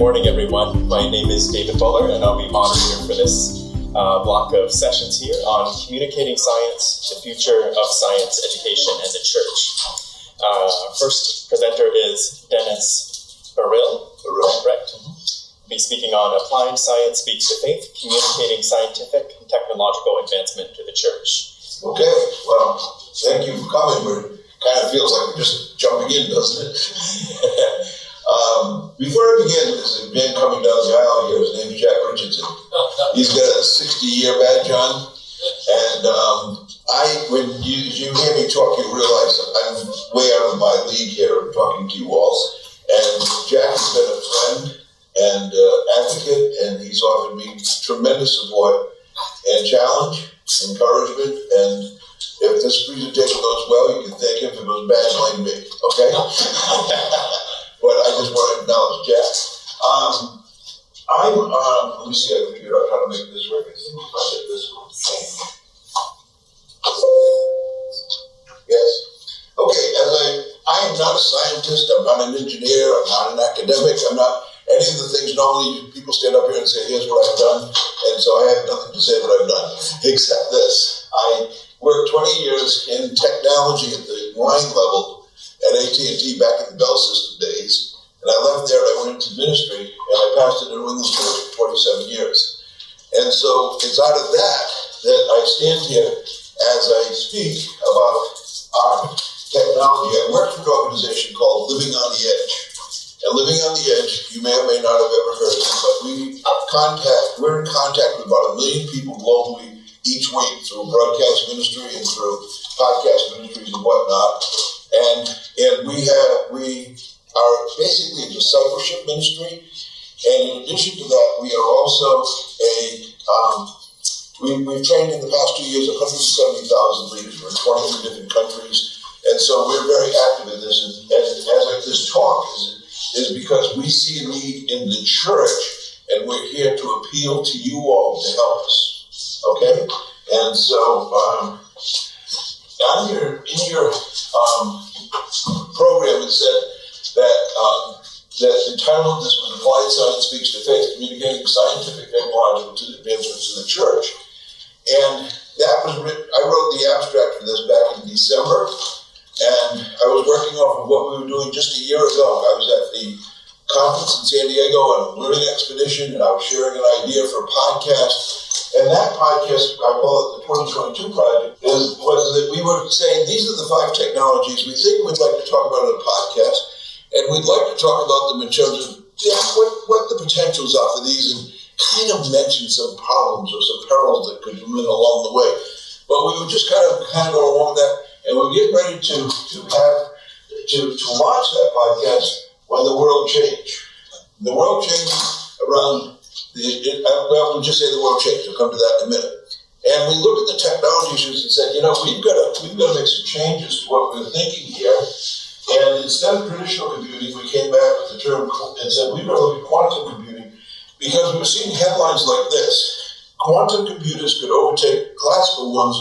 morning, everyone. My name is David Buller, and I'll be moderator for this block of sessions here on communicating science, the future of science education and the church. First presenter is Dennis Baril, correct? Mm-hmm. Be speaking on Applied Science Speaks to Faith, Communicating Scientific and Technological Advancement to the Church. Okay, well, thank you for coming. It kind of feels like we're just jumping in, doesn't it? Before I begin, there's a man coming down the aisle here. His name's Jack Richardson. He's got a 60-year badge on, and when you hear me talk, you realize I'm way out of my league here talking to you all. And Jack has been a friend and advocate, and he's offered me tremendous support and challenge, encouragement, and if this presentation goes well, you can thank him. If it goes bad, blame me, okay? But I just want to acknowledge Jack. Let me see, I can figure out how to make this work. I think if I hit this one. Yes. Okay, I am not a scientist, I'm not an engineer, I'm not an academic, I'm not any of the things normally people stand up here and say, here's what I've done, and so I have nothing to say that I've done, except this. I worked 20 years in technology at the line level at AT&T back in the Bell System days, and I left there and I went into ministry, and I pastored a New England church for 27 years. And so it's out of that I stand here as I speak about our technology. I work for an organization called Living on the Edge. And Living on the Edge, you may or may not have ever heard of it, but we're in contact with about 1 million people globally each week through broadcast ministry and through podcast ministries and whatnot. And we are basically a discipleship ministry. And in addition to that, we are also we've trained in the past 2 years 170,000 leaders. We're in 23 different countries. And so we're very active in this. And as this talk is because we see a need in the church, and we're here to appeal to you all to help us. Okay? And so in your program, it said that the title of this was Applied Science Speaks to Faith, Communicating Scientific Technological Advancements in the Church. And that was written, I wrote the abstract for this back in December, and I was working off of what we were doing just a year ago. I was at the conference in San Diego on a learning expedition, and I was sharing an idea for a podcast. And that podcast, I call it the 2022 project, was that we were saying these are the 5 technologies we think we'd like to talk about in a podcast, and we'd like to talk about them in terms of what the potentials are for these, and kind of mention some problems or some perils that could come in along the way. But we would just kind of go along with that, and we're getting ready to launch that podcast when the world changed. The world changed around. We'll just say the world changed. We'll come to that in a minute. And we looked at the technology issues and said, we've got to make some changes to what we're thinking here. And instead of traditional computing, we came back with the term and said we've got to look at quantum computing, because we were seeing headlines like this: quantum computers could overtake classical ones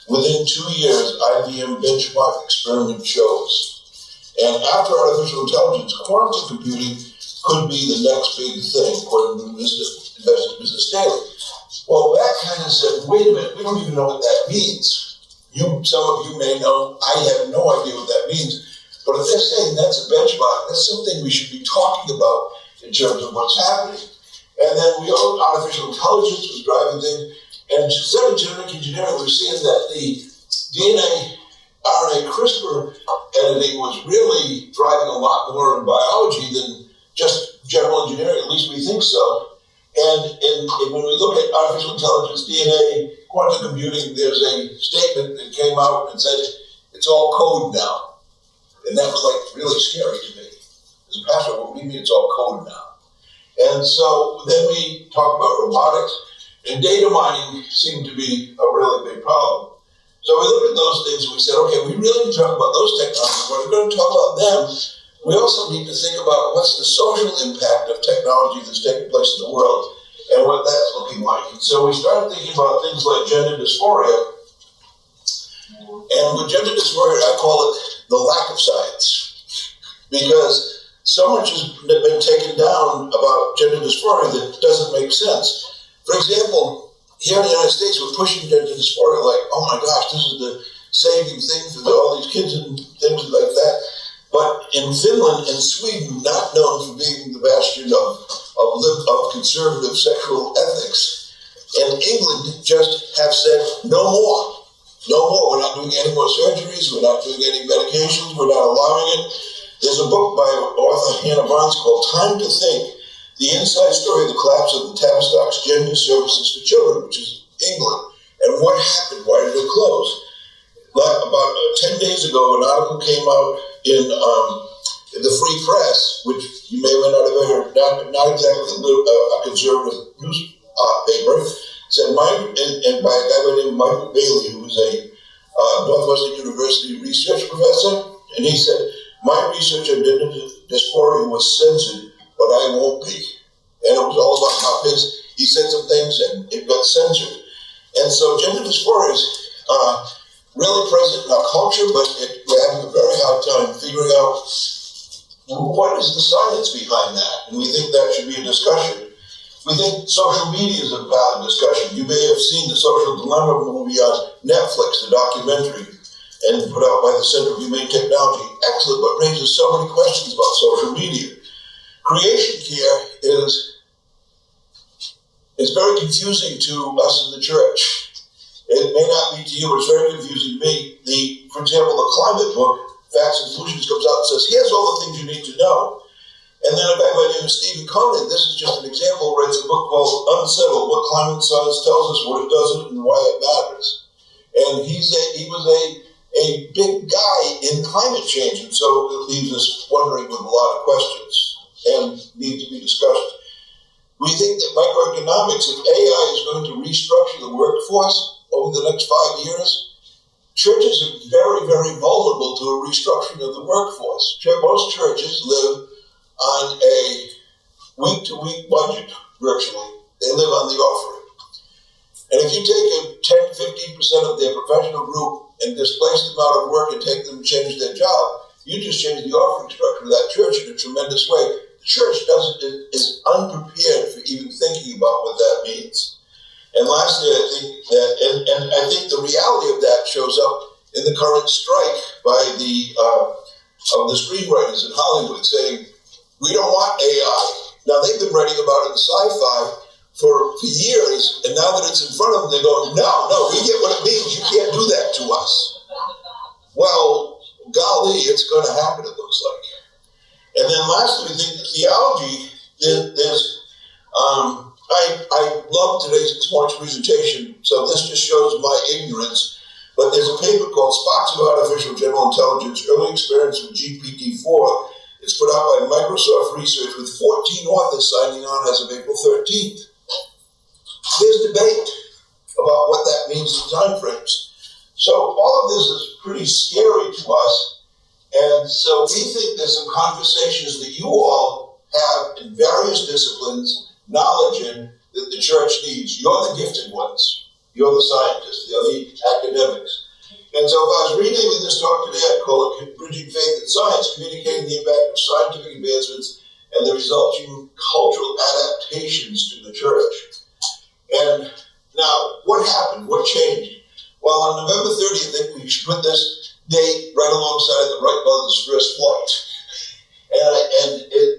within 2 years, IBM benchmark experiment shows. And after artificial intelligence, quantum computing could be the next big thing, according to Investors Business Daily. Well, that kind of said, wait a minute, we don't even know what that means. Some of you may know, I have no idea what that means. But if they're saying that's a benchmark, that's something we should be talking about in terms of what's happening. And then artificial intelligence was driving things. And instead of genetic engineering, we're seeing that the DNA, RNA, CRISPR editing was really driving a lot more in biology than just general engineering, at least we think so. And when we look at artificial intelligence, DNA, quantum computing, there's a statement that came out and said, it's all code now. And that was really scary to me. As a pastor, what do you mean it's all code now? And so then we talk about robotics, and data mining seemed to be a really big problem. So we looked at those things and we said, okay, we really need to talk about those technologies. When we're going to talk about them, we also need to think about what's the social impact of technology that's taking place in the world and what that's looking like. And so we started thinking about things like gender dysphoria. And with gender dysphoria, I call it the lack of science. Because so much has been taken down about gender dysphoria that doesn't make sense. For example, here in the United States, we're pushing gender dysphoria like, oh my gosh, this is the saving thing for all these kids and things like that. But in Finland and Sweden, not known for being the bastion of conservative sexual ethics, and England just have said, no more. No more. We're not doing any more surgeries. We're not doing any medications. We're not allowing it. There's a book by author Hannah Barnes called Time to Think, The Inside Story of the Collapse of the Tavistock's Gender Services for Children, which is England. And what happened? Why did it close? About 10 days ago, an article came out in the Free Press, which you may or may not have heard, not exactly a conservative newspaper, said, and by a guy by the name of Michael Bailey, who was a Northwestern University research professor, and he said, my research on gender dysphoria was censored, but I won't be. And it was all about how he said some things and it got censored. And so gender dysphoria is really present in our culture, but we're having a very hard time figuring out what is the science behind that. And we think that should be a discussion. We think social media is a valid discussion. You may have seen the Social Dilemma movie on Netflix, the documentary, and put out by the Center for Humane Technology. Excellent, but raises so many questions about social media. Creation care is very confusing to us in the church. It may not be to you, but it's very confusing to me. For example, the climate book, Facts and Solutions, comes out and says, here's all the things you need to know. And then a guy by the name of Stephen Conant, this is just an example, writes a book called Unsettled, What Climate Science Tells Us, What It Doesn't, and Why It Matters. And he was a big guy in climate change, and so it leaves us wondering with a lot of questions and need to be discussed. We think that microeconomics, if AI is going to restructure the workforce over the next 5 years, churches are very, very vulnerable to a restructuring of the workforce. Most churches live on a week-to-week budget, virtually. They live on the offering. And if you take 10-15% of their professional group and displace them out of work and take them to change their job, you just change the offering structure of that church in a tremendous way. The church is unprepared for even thinking about what that means. And lastly, I think that, and I think the reality of that shows up in the current strike by of the screenwriters in Hollywood saying, we don't want AI. Now, they've been writing about it in sci-fi for years, and now that it's in front of them, they're going, no, we get what it means. You can't do that to us. Well, golly, it's going to happen, it looks like. And then lastly, I think the theology, I love this morning's presentation, so this just shows my ignorance, but there's a paper called Sparks of Artificial General Intelligence, Early Experience with GPT-4. It's put out by Microsoft Research with 14 authors signing on as of April 13th. There's debate about what that means in time frames. So all of this is pretty scary to us. And so we think there's some conversations that you all have in various disciplines, knowledge in, that the church needs. You're the gifted ones. You're the scientists. You're the academics. And so if I was renaming this talk today, I'd call it Bridging Faith and Science, Communicating the Impact of Scientific Advancements and the Resulting Cultural Adaptations to the Church. And now, what happened? What changed? Well, on November 30th, I think we should put this date right alongside the Wright brothers' first flight. And it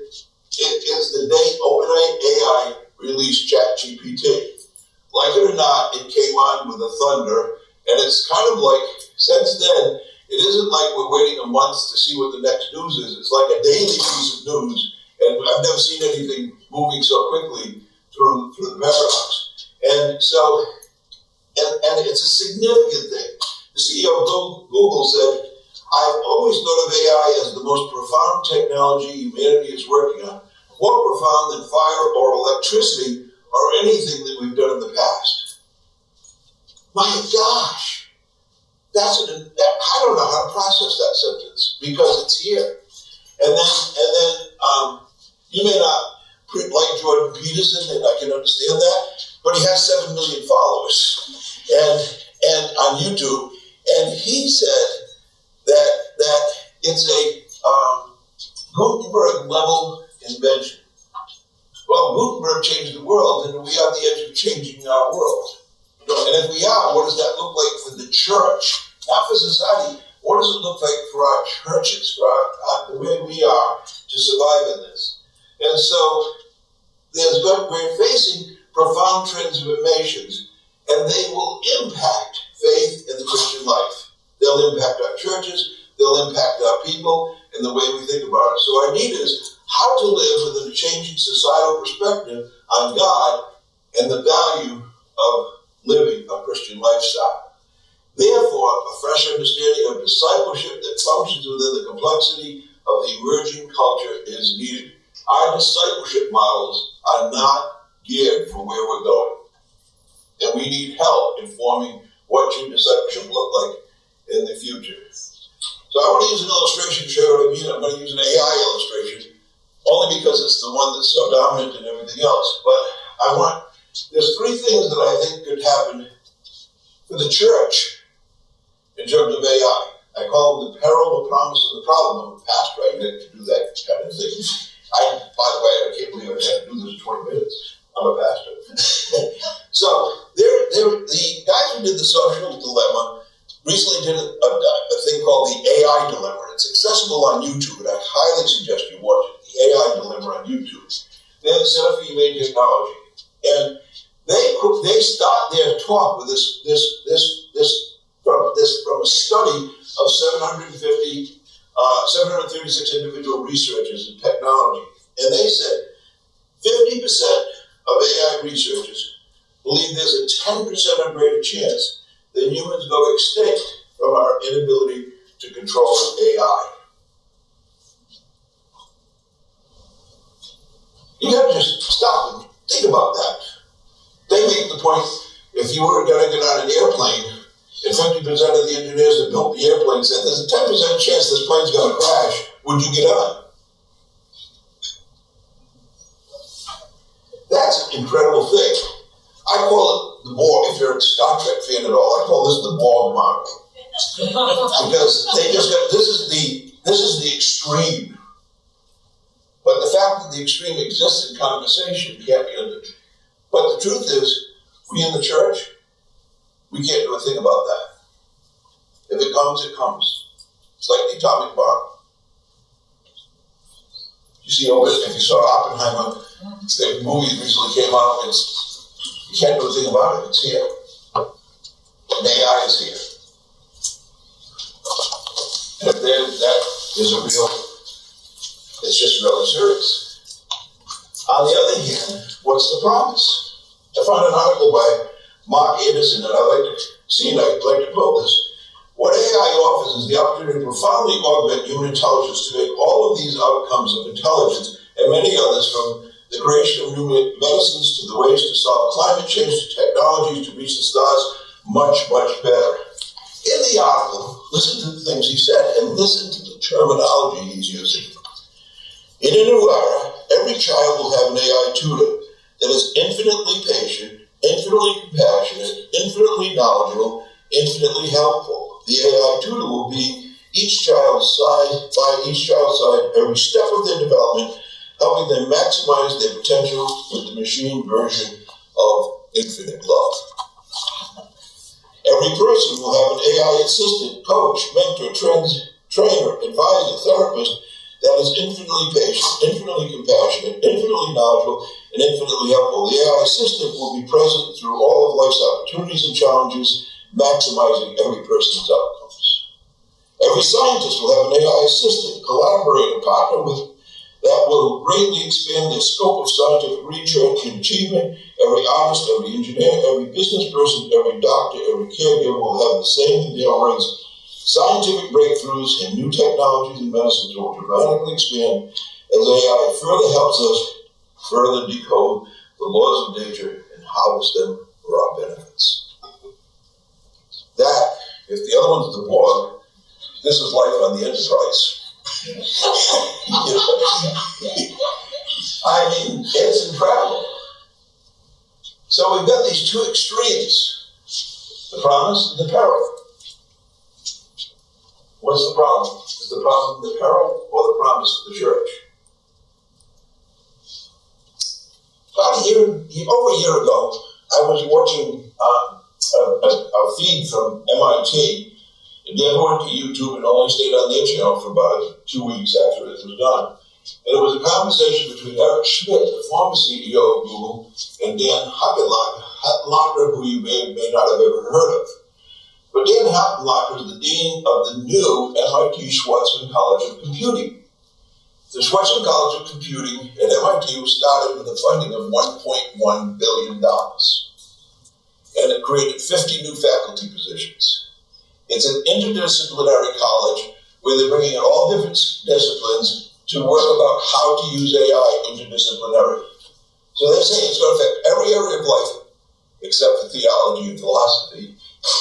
is the date OpenAI released ChatGPT. Like it or not, it came on with a thunder. And it's kind of like, since then, it isn't like we're waiting a month to see what the next news is. It's like a daily piece of news. And I've never seen anything moving so quickly through the paradox. And so, and it's a significant thing. The CEO of Google said, I've always thought of AI as the most profound technology humanity is working on. More profound than fire or electricity or anything that we've done in the past. My gosh, I don't know how to process that sentence because it's here. And then you may not like Jordan Peterson, and I can understand that, but he has 7 million followers and on YouTube, and he said that it's Gutenberg level invention. Well, Gutenberg changed the world, and we are on the edge of changing our world. And if we are, what does that look like for the church? Not for society. What does it look like for our churches, for the way we are to survive in this? And so we're facing profound transformations, and they will impact faith in the Christian life. They'll impact our churches, they'll impact our people, and the way we think about it. So our need is how to live within a changing societal perspective on God and the value of living a Christian lifestyle. Therefore, a fresh understanding of discipleship that functions within the complexity of the emerging culture is needed. Our discipleship models are not geared for where we're going. And we need help in forming what should discipleship look like in the future. So I want to use an illustration to show you what I mean. I'm going to use an AI illustration, only because it's the one that's so dominant in everything else. But there's three things that I think could happen for the church in terms of AI. I call them the peril, the promise, and the problem. I'm a pastor. I get to do that kind of thing. By the way, I can't believe I had to do this in 20 minutes. I'm a pastor. So the guys who did the social dilemma recently did a thing called the AI dilemma. It's accessible on YouTube, and I highly suggest you watch it. The AI dilemma on YouTube. They have the Center for Humane Technology, and they start their talk with this from a study of 736 individual researchers in technology, and they said 50% of AI researchers believe there's a 10% or greater chance that humans go extinct from our inability to control AI. You have to just stop and think about that. They make the point, if you were going to get on an airplane, and 50% of the engineers that built the airplane said there's a 10% chance this plane's going to crash, would you get on? That's an incredible thing. I call it the Borg. If you're a Star Trek fan at all, I call this the Borg model. Because they just got, this is the extreme. But the fact that the extreme exists in conversation can't be understood. But the truth is, we in the church, we can't do a thing about that. If it comes, it comes. It's like the atomic bomb. You see, if you saw Oppenheimer, the movie recently came out, you can't do a thing about it. It's here. And AI is here. And if that is a real, it's just really serious. On the other hand, what's the promise? I found an article by Mark Anderson that I'd like to quote this. What AI offers is the opportunity to profoundly augment human intelligence to make all of these outcomes of intelligence and many others, from the creation of new medicines to the ways to solve climate change to technologies to reach the stars, much, much better. In the article, listen to the things he said and listen to the terminology he's using. In a new era, every child will have an AI tutor that is infinitely patient, infinitely compassionate, infinitely knowledgeable, infinitely helpful. The AI tutor will be each child's side every step of their development, helping them maximize their potential with the machine version of infinite love. Every person will have an AI assistant, coach, mentor, trainer, advisor, therapist that is infinitely patient, infinitely compassionate, infinitely knowledgeable, and infinitely helpful. The AI assistant will be present through all of life's opportunities and challenges, maximizing every person's outcomes. Every scientist will have an AI assistant, collaborator, partner with that will greatly expand the scope of scientific research and achievement. Every artist, every engineer, every business person, every doctor, every caregiver will have the same in their ranks. Scientific breakthroughs and new technologies and medicines will dramatically expand as AI further helps us further decode the laws of nature and harness them for our benefits. That, if the other one's the Borg, this is life on the Enterprise. I mean, it's incredible. So we've got these two extremes, the promise and the peril. What's the problem? Is the problem the peril or the promise for the church? Over a year ago, I was watching a feed from MIT. It never went to YouTube and only stayed on their channel for about 2 weeks after it was done. And it was a conversation between Eric Schmidt, the former CEO of Google, and Dan Huttenlocher, who you may not have ever heard of. But Dan Huttenlocher is the dean of the new MIT Schwarzman College of Computing. The Schwarzman College of Computing at MIT was started with a funding of $1.1 billion. And it created 50 new faculty positions. It's an interdisciplinary college where they're bringing in all different disciplines to work about how to use AI interdisciplinary. So they're saying it's going to affect every area of life except for theology and philosophy.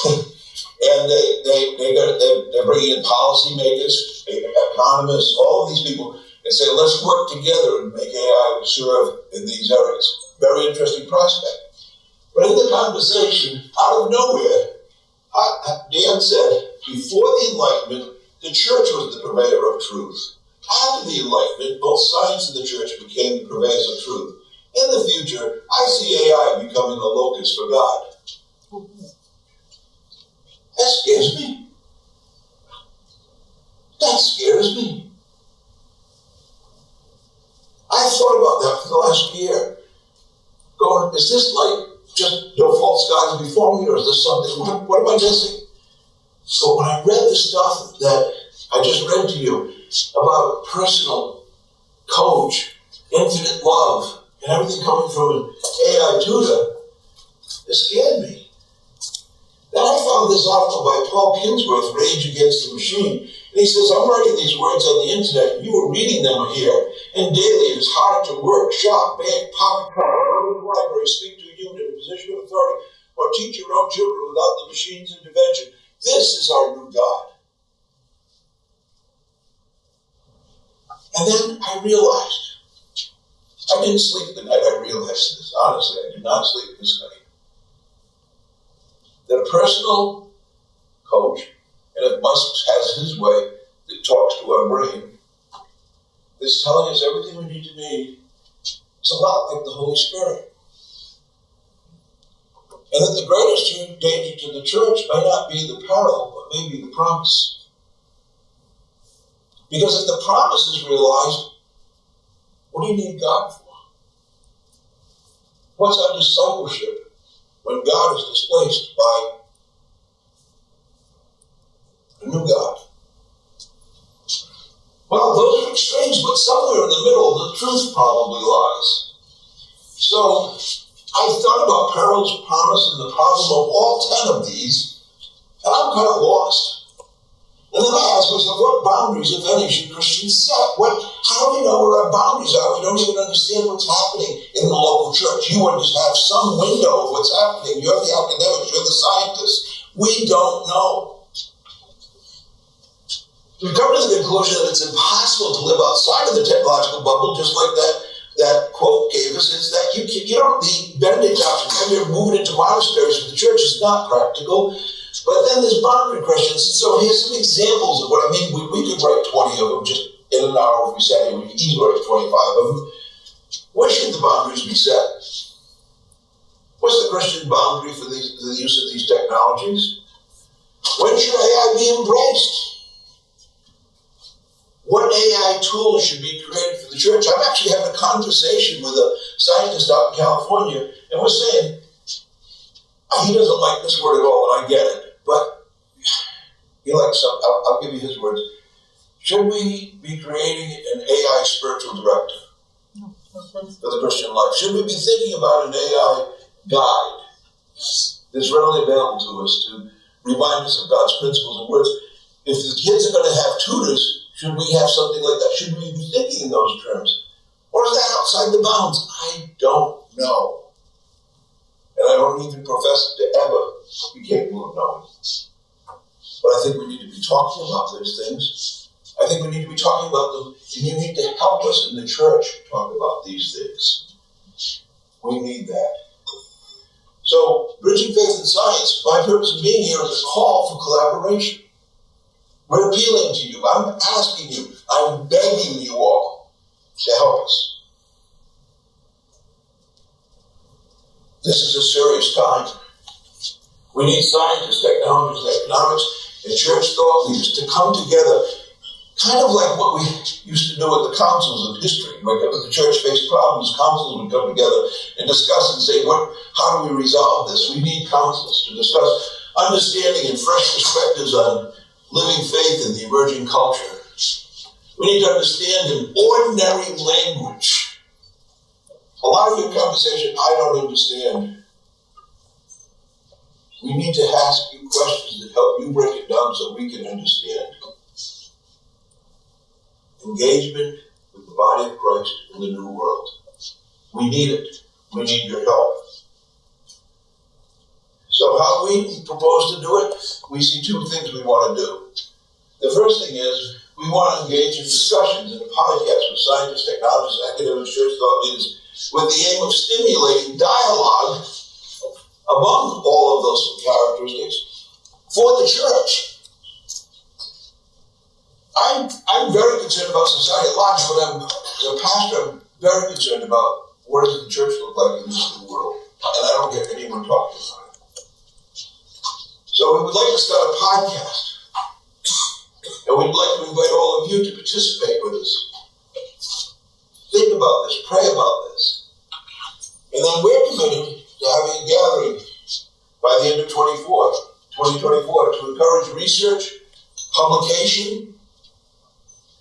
And they're bringing in policymakers, economists, all of these people, and say, let's work together and make AI serve in these areas. Very interesting prospect. But in the conversation, out of nowhere, Dan said, before the Enlightenment, the church was the purveyor of truth. After the Enlightenment, both science and the church became the purveyors of truth. In the future, I see AI becoming a locus for God. That scares me. That scares me. I've thought about that for the last year. Going, is this like just no false gods before me, or is this something, what am I missing? So when I read the stuff that I just read to you about personal coach, infinite love, and everything coming from an AI tutor, it scared me. Then I found this article by Paul Kinsworth, Rage Against the Machine, and he says, I'm writing these words on the internet, and you were reading them here, and daily it is harder to work, shop, bank, pocket car, go to the library, speak to a human in a position of authority, or teach your own children without the machine's intervention. This is our new God. And then I realized, I didn't sleep the night I realized this. Honestly, I did not sleep this night. That a personal coach, and if Musk has his way, that talks to our brain, is telling us everything we need to be, is a lot like the Holy Spirit. And that the greatest danger to the church may not be the peril, but maybe the promise. Because if the promise is realized, what do you need God for? What's our discipleship when God is displaced by a new God? Well, those are extremes, but somewhere in the middle, the truth probably lies. So, I thought about perils, promise, and the problem of all 10 of these, and I'm kind of lost. And then I asked myself, what boundaries, if any, should Christians set? How do we know where our boundaries are? We don't even understand what's happening in the local church. You want to have some window of what's happening. You're the academics, you're the scientists. We don't know. We've come to the conclusion that it's impossible to live outside of the technological bubble, just like that quote gave us. It's that the Benedict doctrine, you're moving into monasteries for the church is not practical. But then there's boundary questions. And so here's some examples of what I mean. We could write 20 of them just in an hour if we sat here. We could easily write 25 of them. Where should the boundaries be set? What's the Christian boundary for the use of these technologies? When should AI be embraced? What AI tools should be created for the church? I'm actually having a conversation with a scientist out in California, and we're saying, he doesn't like this word at all, and I get it, but he likes some. I'll give you his words. Should we be creating an AI spiritual directive for the Christian life? Should we be thinking about an AI guide that's readily available to us to remind us of God's principles and words? If the kids are going to have tutors, should we have something like that? Should we be thinking in those terms? Or is that outside the bounds? I don't know. And I don't even profess to ever be capable of knowing. But I think we need to be talking about those things. I think we need to be talking about them, and you need to help us in the church talk about these things. We need that. So, Bridging Faith and Science, my purpose of being here is a call for collaboration. We're appealing to you. I'm asking you. I'm begging you all to help us. This is a serious time. We need scientists, technologists, economics, and church thought leaders to come together, kind of like what we used to do at the councils of history. When the church faced problems, councils would come together and discuss and say, how do we resolve this? We need councils to discuss understanding and fresh perspectives on living faith in the emerging culture. We need to understand in ordinary language. A lot of your conversation, I don't understand. We need to ask you questions that help you break it down so we can understand. Engagement with the body of Christ in the new world. We need it. We need your help. So how we propose to do it? We see two things we want to do. The first thing is we want to engage in discussions and podcasts with scientists, technologists, academics, church thought leaders with the aim of stimulating dialogue among all of those characteristics for the church. I'm very concerned about society at large, but as a pastor, I'm very concerned about what does the church look like in this new world. And I don't hear anyone talking about it. So we would like to start a podcast. And we'd like to invite all of you to participate with us. Think about this, pray about this. And then we're committed to having a gathering by the end of 2024 to encourage research, publication,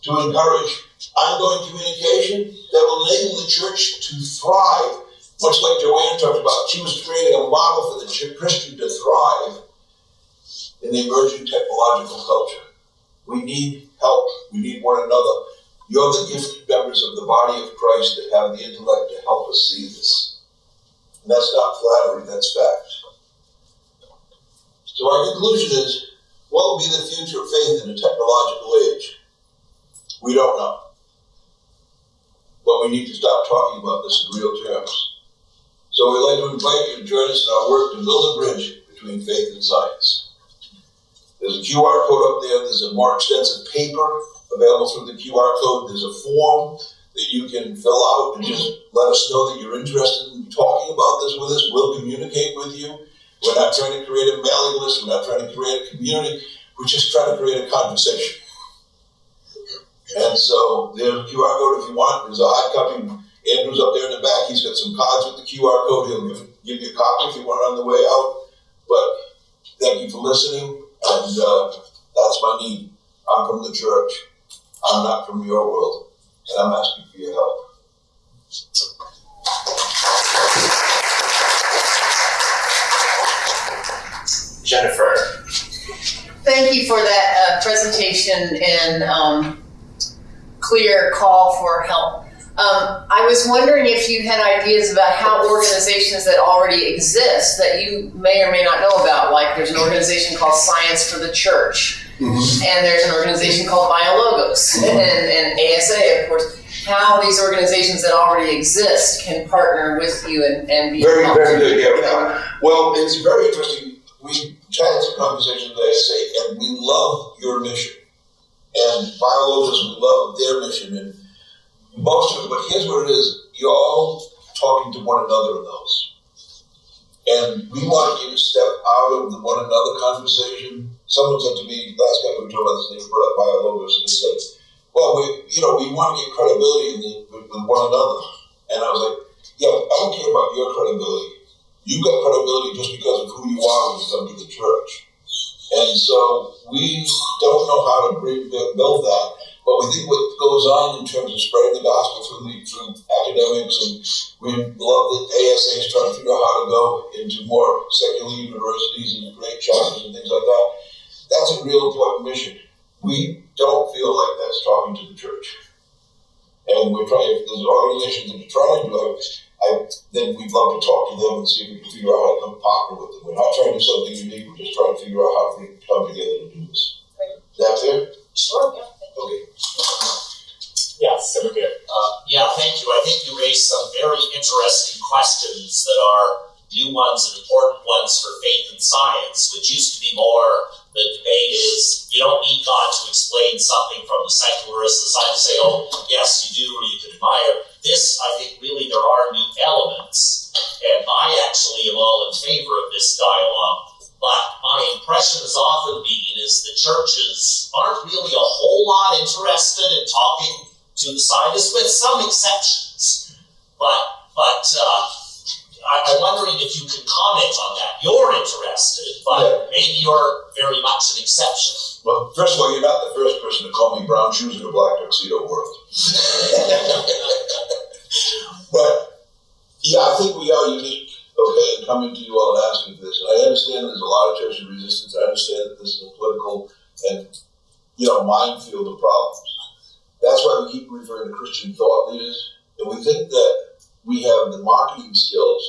to encourage ongoing communication that will enable the church to thrive, much like Joanne talked about. She was creating a model for the Christian to thrive in the emerging technological culture. We need help. We need one another. You're the gifted members of the body of Christ that have the intellect to help us see this. And that's not flattery, that's fact. So our conclusion is, what will be the future of faith in a technological age? We don't know. But we need to stop talking about this in real terms. So we'd like to invite you to join us in our work to build a bridge between faith and science. There's a QR code up there. There's a more extensive paper available through the QR code. There's a form that you can fill out and just let us know that you're interested in talking about this with us. We'll communicate with you. We're not trying to create a mailing list. We're not trying to create a community. We're just trying to create a conversation. And so there's a QR code if you want. There's a hard copy. Andrew's up there in the back. He's got some cards with the QR code. He'll give you a copy if you want it on the way out. But thank you for listening. And that's my need. I'm from the church. I'm not from your world. And I'm asking for your help. Jennifer. Thank you for that presentation and clear call for help. I was wondering if you had ideas about how organizations that already exist that you may or may not know about, like there's an organization called Science for the Church, and there's an organization called Biologos, and ASA, of course, how these organizations that already exist can partner with you and be very, helpful. very good. Yeah. Well, it's very interesting. We had some conversations with ASA, and we love your mission. And Biologos, we love their mission. And most of it, but here's what it is. You're all talking to one another in those. And we want you to step out of the one another conversation. Someone said to me, last time we were talking about this, they brought up Biologos, and they said, well, we want to get credibility with one another. And I was like, yeah, I don't care about your credibility. You've got credibility just because of who you are when you come to the church. And so we don't know how to build that, but we think what goes on in terms of spreading the gospel through academics, and we love that ASA is trying to figure out how to go into more secular universities and create chapters and things like that. That's a real important mission. We don't feel like that's talking to the church. And we're trying, if there's organizations that are trying to do it, then we'd love to talk to them and see if we can figure out how to come partner with them. We're not trying to do something unique, we're just trying to figure out how to come together to do this. Is that fair? Sure, yeah. Okay. Yeah, so good. Thank you. I think you raised some very interesting questions that are new ones and important ones for faith and science, which used to be more the debate is you don't need God to explain something from the secularist side to say, oh, yes, you do, or you can admire. This, I think, really there are new elements, and I actually am all in favor of this dialogue. But my impression has often been is the churches aren't really a whole lot interested in talking to the scientists, with some exceptions. But I'm wondering if you can comment on that. You're interested, but maybe you're very much an exception. Well, first of all, you're not the first person to call me brown shoes in a black tuxedo world. But, yeah, I think we are unique, okay, in coming to you all and asking for this. And I understand there's a lot of church resistance. I understand that this is a political and, minefield of problems. That's why we keep referring to Christian thought leaders. And we think that we have the marketing skills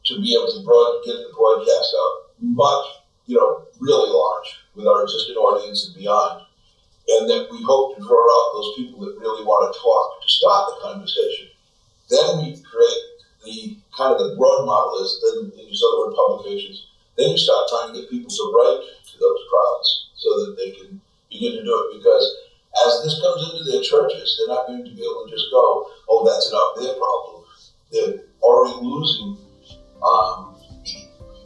to be able to get the broadcast out much, really large with our existing audience and beyond. And that we hope to draw out those people that really want to talk to start the conversation. Then we create the kind of the broad model is, then you use other word publications, then you start trying to get people to write to those crowds so that they can begin to do it. Because as this comes into their churches, they're not going to be able to just go, oh, that's not their problem. They're already losing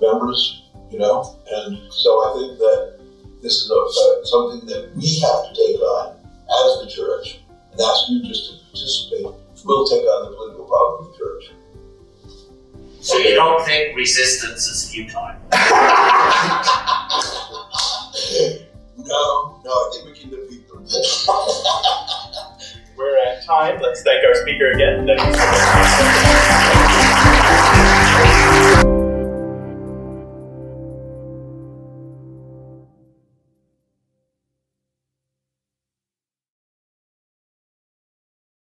members, and so I think that this is something that we have to take on as the church, and ask you just to participate. We'll take on the political problem of the church. So you don't think resistance is futile? No, I think we can defeat them. We're at time. Let's thank our speaker again.